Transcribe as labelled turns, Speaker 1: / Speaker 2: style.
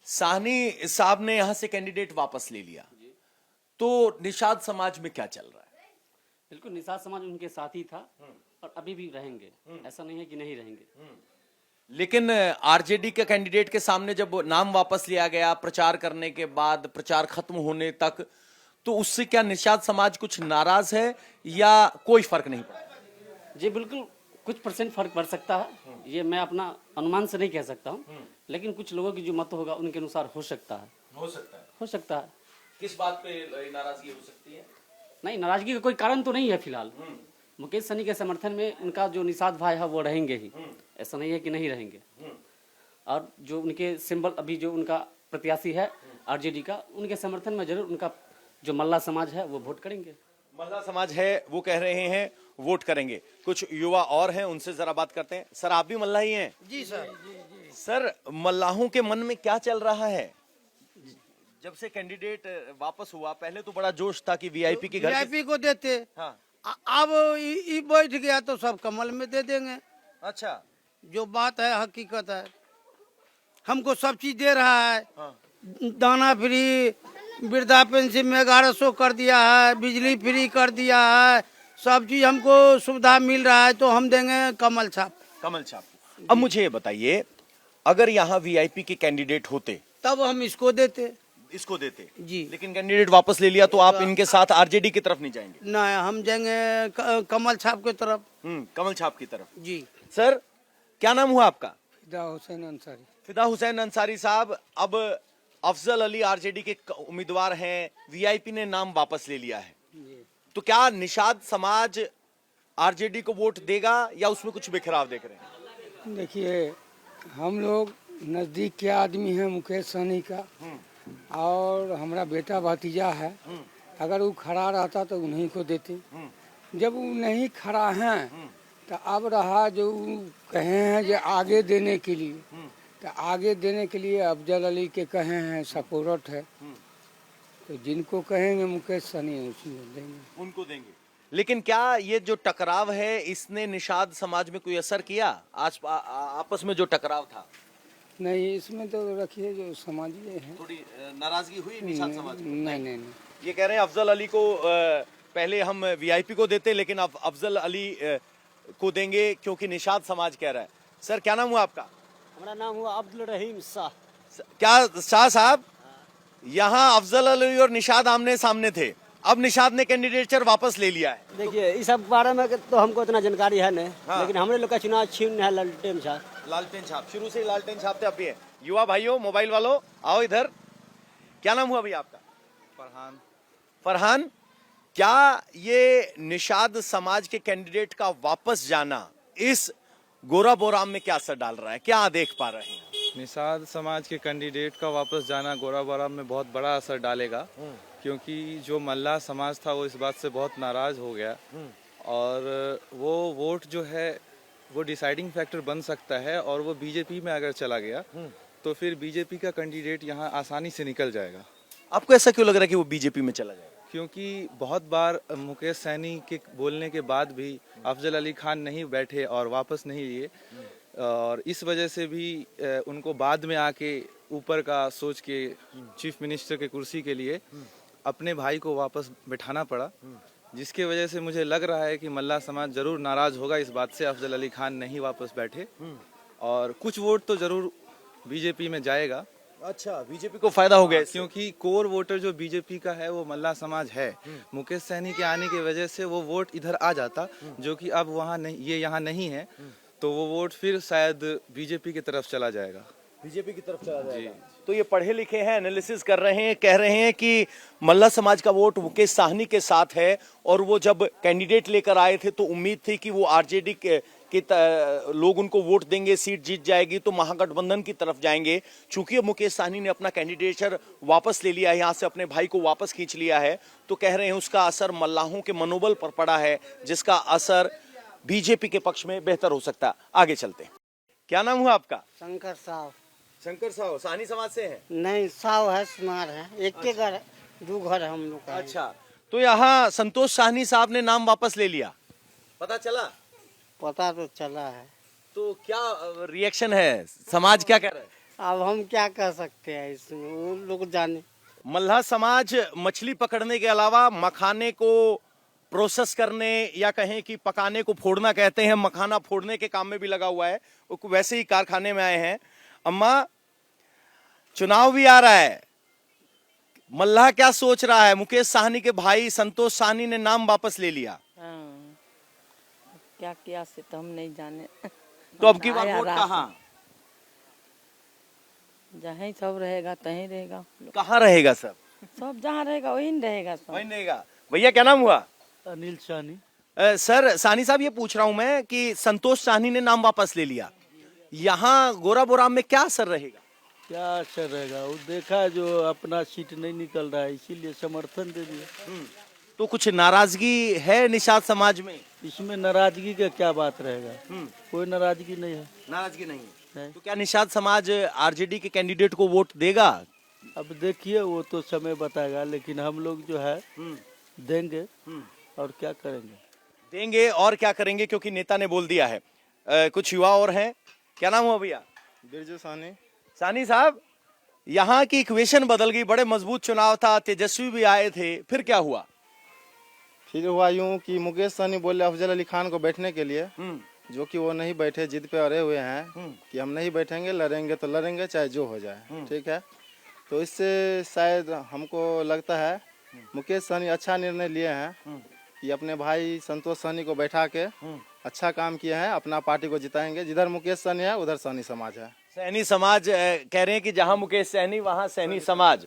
Speaker 1: साहनी साहब ने यहां से कैंडिडेट वापस ले लिया, तो निषाद समाज में क्या चल रहा है?
Speaker 2: बिल्कुल, निषाद समाज उनके साथ ही था और अभी भी रहेंगे, ऐसा नहीं है कि नहीं रहेंगे।
Speaker 1: लेकिन आरजेडी के कैंडिडेट के सामने जब नाम वापस लिया गया, प्रचार करने के बाद प्रचार खत्म होने तक, तो उससे क्या निषाद समाज कुछ नाराज है या कोई फर्क नहीं पड़ा?
Speaker 2: जी बिल्कुल, कुछ परसेंट फर्क पड़ सकता है, ये मैं अपना अनुमान से नहीं कह सकता हूँ, लेकिन कुछ लोगों की जो मत होगा उनके अनुसार हो सकता है। हो सकता है।
Speaker 1: किस बात पे नाराजगी हो सकती है?
Speaker 2: नहीं, नाराजगी का कोई कारण तो नहीं है फिलहाल। मुकेश सहनी के समर्थन में उनका जो निषाद भाई है वो रहेंगे ही, ऐसा नहीं है कि नहीं रहेंगे। और जो उनके सिंबल अभी जो उनका प्रत्याशी है आरजेडी का, उनके समर्थन में जरूर उनका जो मल्ला समाज है वो वोट करेंगे।
Speaker 1: मल्ला समाज है वो कह रहे हैं वोट करेंगे। कुछ युवा और हैं, उनसे जरा बात करते हैं। सर, आप भी मल्ला ही हैं?
Speaker 3: जी सर।
Speaker 1: सर, मल्लाहों के मन में क्या चल रहा है? जब से कैंडिडेट वापस हुआ, पहले तो बड़ा जोश था कि वीआईपी के घर
Speaker 3: वीआईपी को देते।
Speaker 1: हाँ।
Speaker 3: अब ये बैठ गया तो सब कमल में दे देंगे।
Speaker 1: अच्छा।
Speaker 3: जो बात है हकीकत है, हमको सब चीज दे रहा है।
Speaker 1: हाँ।
Speaker 3: दाना फ्री, वृद्धा पेंशन में 1100 कर दिया है, बिजली फ्री कर दिया है, सब चीज हमको सुविधा मिल रहा है, तो हम देंगे कमल छाप।
Speaker 1: कमल छाप। अब मुझे ये बताइए, अगर यहाँ वीआईपी के कैंडिडेट होते
Speaker 3: तब हम इसको देते
Speaker 1: जी, लेकिन कैंडिडेट वापस ले लिया, तो आप इनके साथ आरजेडी की तरफ नहीं जाएंगे?
Speaker 3: नहीं, हम जाएंगे कमल छाप की तरफ।
Speaker 1: कमल छाप की तरफ।
Speaker 3: जी।
Speaker 1: सर, क्या नाम हुआ आपका?
Speaker 3: फिदा हुसैन अंसारी।
Speaker 1: फिदा हुसैन अंसारी साहब, अब अफजल अली आरजेडी के उम्मीदवार हैं, वीआईपी ने नाम वापस ले लिया है, तो क्या निषाद समाज आरजेडी को वोट देगा या उसमें कुछ बिखराव देख रहे हैं?
Speaker 4: देखिए, हम लोग नज़दीक के आदमी हैं मुकेश सहनी का, और हमारा बेटा भतीजा है। अगर वो खड़ा रहता तो उन्हीं को देते। जब वो नहीं खड़ा हैं तो अब रहा जो कहे हैं जो आगे देने के लिए, तो आगे देने के लिए अफजल अली के कहे हैं सपोर्ट है, तो जिनको कहेंगे मुकेश सहनी उसमें देंगे,
Speaker 1: उनको देंगे। लेकिन क्या ये जो टकराव है, इसने निषाद समाज में कोई असर किया? आपस में जो टकराव था?
Speaker 4: नहीं, इसमें तो रखिए जो समाजीय है।
Speaker 1: थोड़ी नाराजगी हुई निषाद समाज में?
Speaker 4: नहीं।
Speaker 1: ये कह रहे हैं अफजल अली को पहले हम वीआईपी को देते, लेकिन अब अफजल अली को देंगे क्योंकि निषाद समाज कह रहा है। सर, क्या नाम हुआ आपका?
Speaker 5: हमारा नाम हुआ अब्दुल रहीम शाह।
Speaker 1: क्या शाह साहब, यहाँ अफजल अली और निषाद आमने सामने थे, अब निषाद ने कैंडिडेचर वापस ले लिया है।
Speaker 5: देखिए, इस सब बारे में तो हमको इतना जानकारी है नहीं। हाँ। लेकिन हमरे लोग का चुनाव छीन है लालटेन छाप।
Speaker 1: लालटेन छाप, शुरू से ही लालटेन छाप थे, अब भी है। युवा भाइयों, मोबाइल वालों, आओ इधर। क्या नाम हुआ भैया आपका? फरहान, क्या ये निषाद समाज के कैंडिडेट का वापस जाना इस गोरा बोराम में क्या असर डाल रहा है, क्या देख पा रहे हैं?
Speaker 6: निषाद समाज के कैंडिडेट का वापस जाना गोरा बोराम में बहुत बड़ा असर डालेगा, क्योंकि जो मल्ला समाज था वो इस बात से बहुत नाराज हो गया, और वो वोट जो है वो डिसाइडिंग फैक्टर बन सकता है, और वो बीजेपी में अगर चला गया तो फिर बीजेपी का कैंडिडेट यहाँ आसानी से निकल जाएगा।
Speaker 1: आपको ऐसा क्यों लग रहा है कि वो बीजेपी में चला जाएगा?
Speaker 6: क्योंकि बहुत बार मुकेश सहनी के बोलने के बाद भी अफजल अली खान नहीं बैठे और वापस नहीं लिए, और इस वजह से भी उनको बाद में आके ऊपर का सोच के चीफ मिनिस्टर के कुर्सी के लिए अपने भाई को वापस बिठाना पड़ा, जिसके वजह से मुझे लग रहा है कि मल्ला समाज जरूर नाराज होगा इस बात से अफजल अली खान नहीं वापस बैठे, और कुछ वोट तो जरूर बीजेपी में जाएगा।
Speaker 1: अच्छा, बीजेपी को फायदा हो गया,
Speaker 6: क्योंकि कोर वोटर जो बीजेपी का है वो मल्ला समाज है। मुकेश सहनी के आने की वजह से वो वोट इधर आ जाता, जो कि अब वहाँ नहीं, ये यहाँ नहीं है, तो वो वोट फिर शायद बीजेपी की तरफ चला जाएगा।
Speaker 1: बीजेपी की तरफ चला जाएगा। तो ये पढ़े लिखे हैं, एनालिसिस कर रहे हैं, कह रहे हैं कि मल्ला समाज का वोट मुकेश साहनी के साथ है, और वो जब कैंडिडेट लेकर आए थे तो उम्मीद थी कि वो आरजेडी के लोग उनको वोट देंगे, सीट जीत जाएगी तो महागठबंधन की तरफ जाएंगे। चूंकि मुकेश साहनी ने अपना कैंडिडेचर वापस ले लिया है, यहाँ से अपने भाई को वापस खींच लिया है, तो कह रहे हैं उसका असर मल्लाहों के मनोबल पर पड़ा है, जिसका असर बीजेपी के पक्ष में बेहतर हो सकता है। आगे चलते हैं। क्या नाम हुआ आपका?
Speaker 3: शंकर साहब।
Speaker 1: शंकर साहब, साहनी समाज से हैं?
Speaker 3: नहीं, साहब है, सुनार है, एक के घर, दो घर हम लोग का।
Speaker 1: अच्छा, तो यहाँ संतोष साहनी साहब ने नाम वापस ले लिया, पता चला?
Speaker 3: पता तो चला है।
Speaker 1: तो क्या रिएक्शन है, समाज क्या कह रहा है?
Speaker 3: अब हम क्या कर सकते हैं इसमें, वो लोग जाने।
Speaker 1: मल्लाह समाज मछली पकड़ने के अलावा मखाने को प्रोसेस करने या कहें कि पकाने को फोड़ना कहते हैं, मखाना फोड़ने के काम में भी लगा हुआ है। वो वैसे ही कारखाने में आए हैं। अम्मा, चुनाव भी आ रहा है, मल्लाह क्या सोच रहा है? मुकेश साहनी के भाई संतोष साहनी ने नाम वापस ले लिया।
Speaker 7: हाँ, क्या किया से तो हम नहीं जाने।
Speaker 1: तो अब की बार
Speaker 7: आया
Speaker 1: वोट
Speaker 7: रात।
Speaker 1: कहाँ
Speaker 7: जहाँ सब रहेगा तहीं रहेगा,
Speaker 1: कहाँ रहेगा? सब
Speaker 7: सब जहाँ रहेगा वहीं न रहेगा सब।
Speaker 1: वही रहेगा। भैया क्या नाम हुआ?
Speaker 3: अनिल सानी।
Speaker 1: सर साहनी साहब, ये पूछ रहा हूं मैं कि संतोष साहनी ने नाम वापस ले लिया, यहाँ गोराबोराम में क्या असर रहेगा?
Speaker 3: क्या असर रहेगा, वो देखा जो अपना सीट नहीं निकल रहा है इसीलिए समर्थन दे दिया।
Speaker 1: तो कुछ नाराजगी है निषाद समाज में?
Speaker 3: इसमें नाराजगी का क्या बात रहेगा, कोई नाराजगी नहीं है।
Speaker 1: नाराजगी नहीं है। तो क्या निषाद समाज आरजेडी के कैंडिडेट को वोट देगा?
Speaker 3: अब देखिए वो तो समय बताएगा, लेकिन हम लोग जो है देंगे और क्या करेंगे।
Speaker 1: देंगे और क्या करेंगे, क्योंकि नेता ने बोल दिया है। कुछ युवा और हैं। क्या नाम हुआ भैया?
Speaker 6: बिरजू सानी।
Speaker 1: सानी साहब, यहाँ की इक्वेशन बदल गई, बड़े मजबूत चुनाव था, तेजस्वी भी आए थे, फिर क्या हुआ?
Speaker 6: फिर हुआ यूं कि मुकेश सानी बोले अफजल अली खान को बैठने के लिए, जो कि वो नहीं बैठे, जिद पे अड़े हुए हैं कि हम नहीं बैठेंगे, लड़ेंगे तो लड़ेंगे चाहे जो हो जाए। ठीक है, तो इससे शायद हमको लगता है मुकेश सानी अच्छा निर्णय लिए हैं कि अपने भाई संतोष सानी को बैठा के अच्छा काम किए हैं, अपना पार्टी को जिताएंगे। जिधर मुकेश सानी है उधर सानी समाज है।
Speaker 1: सैनी समाज कह रहे हैं कि जहां मुकेश सहनी वहां सैनी समाज।